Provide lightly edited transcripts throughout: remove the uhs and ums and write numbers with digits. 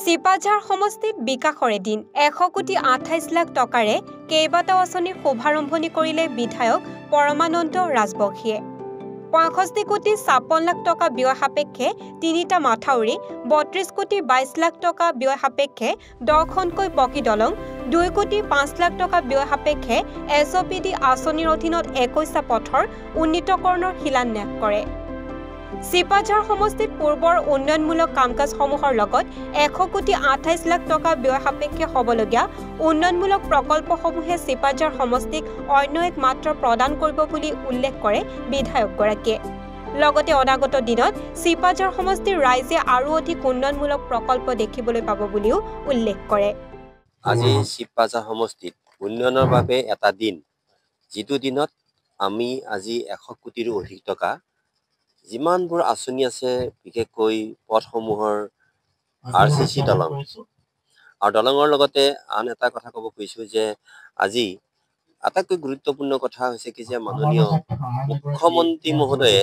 চিপাঝাৰ সমষ্টিত বিকাশৰে দিন 100 কোটি 28 লাখ টকাৰে কেইবাটাও আঁচনিৰ শুভাৰম্ভণি কৰিলে বিধায়ক পৰমানন্দ ৰাজবংশীয়ে 65 কোটি 56 লাখ টকা ব্যয় সাপেক্ষে তিনিটা মাথাউৰি 32 কোটি 22 লাখ টকা ব্যয় সাপেক্ষে 10খনকৈ পকী দলং 2 কোটি 5 লাখ টকা ব্যয় সাপেক্ষে এছঅপিডি আঁচনিৰ অধীনত 21টা পথৰ উন্নীতকৰণৰ শিলান্যাস কৰে চিপাঝাৰ সমষ্টিত পূৰ্বৰ উন্নয়নমূলক কামকাজসমূহৰ লগত 100 কোটি 28 লাখ টকা ব্যয় সাপেক্ষে হ'বলগীয়া উন্নয়নমূলক প্ৰকল্পসমূহে চিপাঝাৰ সমষ্টিক অন্য এক মাত্ৰ প্ৰদান কৰিব বুলি উল্লেখ কৰে বিধায়কগৰাকীয়ে লগতে অনাগত দিনত চিপাঝাৰ সমষ্টিৰ ৰাইজে আৰু অধিক উন্নয়নমূলক প্ৰকল্প দেখিবলৈ পাব বুলিও উল্লেখ কৰে আজি চিপাঝাৰ সমষ্টিত উন্নয়নৰ বাবে এটা দিন যিটো দিনত আমি আজি 100 কোটিৰো অধিক টকা যিমানবোৰ আঁচনি আছে বিশেষকৈ পথসমূহৰ আৰচিচি দলং আৰু দলঙৰ লগতে আন এটা কথা ক'ব খুজিছোঁ যে আজি আটাইতকৈ গুৰুত্বপূৰ্ণ কথা হৈছে কি যে মাননীয় মুখ্যমন্ত্ৰী মহোদয়ে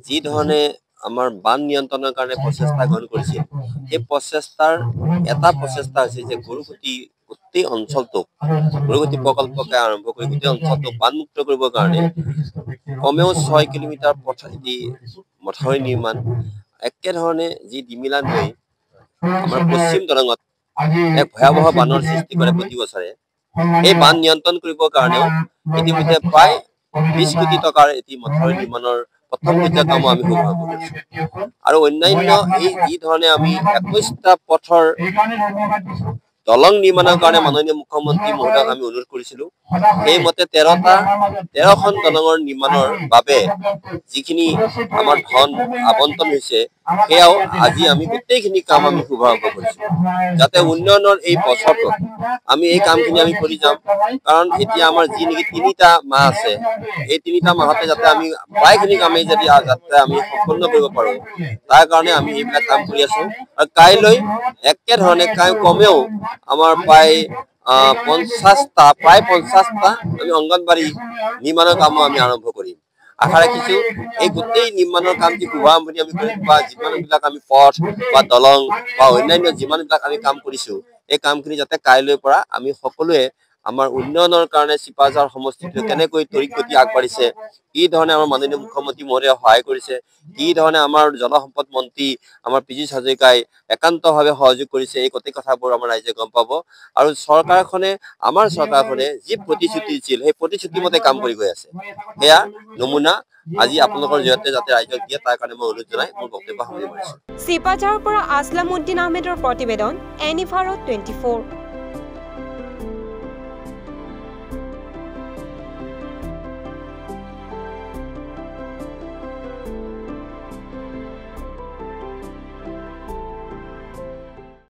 যি ধৰণে আমাৰ বান নিয়ন্ত্ৰণৰ কাৰণে প্ৰচেষ্টা গ্ৰহণ কৰিছিল এই প্ৰচেষ্টাৰ এটা প্ৰচেষ্টা হৈছে যে গৰুকুটি গোটেই অঞ্চলটোক গৰুকুটি প্ৰকল্পকে আৰম্ভ কৰি গোটেই অঞ্চলটোক বানমুক্ত কৰিবৰ কাৰণে কমেও 6 কিলোমিটাৰ পথেদি মথাউৰি নিৰ্মাণ একেধৰণে যি ডিমিলা নৈ আমাৰ পশ্চিম দলঙত এক ভয়াৱহ বানৰ সৃষ্টি কৰে প্ৰতি বছৰে এই বান নিয়ন্ত্ৰণ কৰিবৰ কাৰণেও ইতিমধ্যে প্ৰায় 20 কোটি টকাৰ এটি মথাউৰি নিৰ্মাণৰ প্ৰথম পৰ্যায়ৰ কাম আমি শুভাৰম্ভ কৰিছোঁ আৰু অন্যান্য এই যি ধৰণে আমি 21টা পথৰ দলং নিৰ্মাণৰ কাৰণে মাননীয় মুখ্যমন্ত্ৰী মহোদয়ক আমি অনুৰোধ কৰিছিলোঁ সেইমতে 13খন দলঙৰ নিৰ্মাণৰ বাবে যিখিনি আমাৰ ধন আবণ্টন হৈছে সেয়াও আজি আমি গোটেইখিনি কাম আমি শুভাৰম্ভ কৰিছোঁ যাতে উন্নয়নৰ এই বছৰটোত আমি এই কামখিনি আমি কৰি যাম কাৰণ এতিয়া আমাৰ যি নেকি 3টা মাহ আছে এই 3টা মাহতে যাতে আমি প্ৰায়খিনি কামেই যদি যাতে আমি সম্পূৰ্ণ কৰিব পাৰোঁ তাৰ কাৰণে আমি এইবিলাক কাম কৰি আছোঁ আৰু কাইলৈ একেধৰণে কমেও আমাৰ প্ৰায় 50টা আমি অংগনবাড়ী নিৰ্মাণৰ কামো আমি আৰম্ভ কৰিম আশা ৰাখিছোঁ এই গোটেই নিৰ্মাণৰ কাম যি শুভাৰম্ভণি আমি কৰিম বা যিমানবিলাক আমি পথ বা দলং বা অন্যান্য যিমানবিলাক আমি কাম কৰিছোঁ এই কামখিনি যাতে কাইলৈৰ পৰা আমি সকলোৱে আমাৰ উন্নয়নৰ কাৰণে চিপাঝাৰ সমষ্টিটো কেনেকৈ তড়িৎ গতি আগবাঢ়িছে কি ধৰণে আমাৰ মাননীয় মুখ্যমন্ত্ৰী মহোদয়ে সহায় কৰিছে কি ধৰণে আমাৰ জলসম্পদ মন্ত্ৰী আমাৰ পীযুষ হাজৰিকাই একান্তভাৱে সহযোগ কৰিছে এই গোটেই কথাবোৰ আমাৰ ৰাইজে গম পাব আৰু আমাৰ চৰকাৰখনে যি প্ৰতিশ্ৰুতি দিছিল সেই প্ৰতিশ্ৰুতি মতে কাম কৰি গৈ আছে সেয়া নমুনা আজি আপোনালোকৰ জৰিয়তে যাতে ৰাইজক দিয়ে তাৰ কাৰণে মই অনুৰোধ জনাই মোৰ বক্তব্য সামৰণি মাৰিছোঁ চিপাঝাৰৰ পৰা আসলাম উদ্দিন আহমেদৰ প্ৰতিবেদন এনিভাৰো 24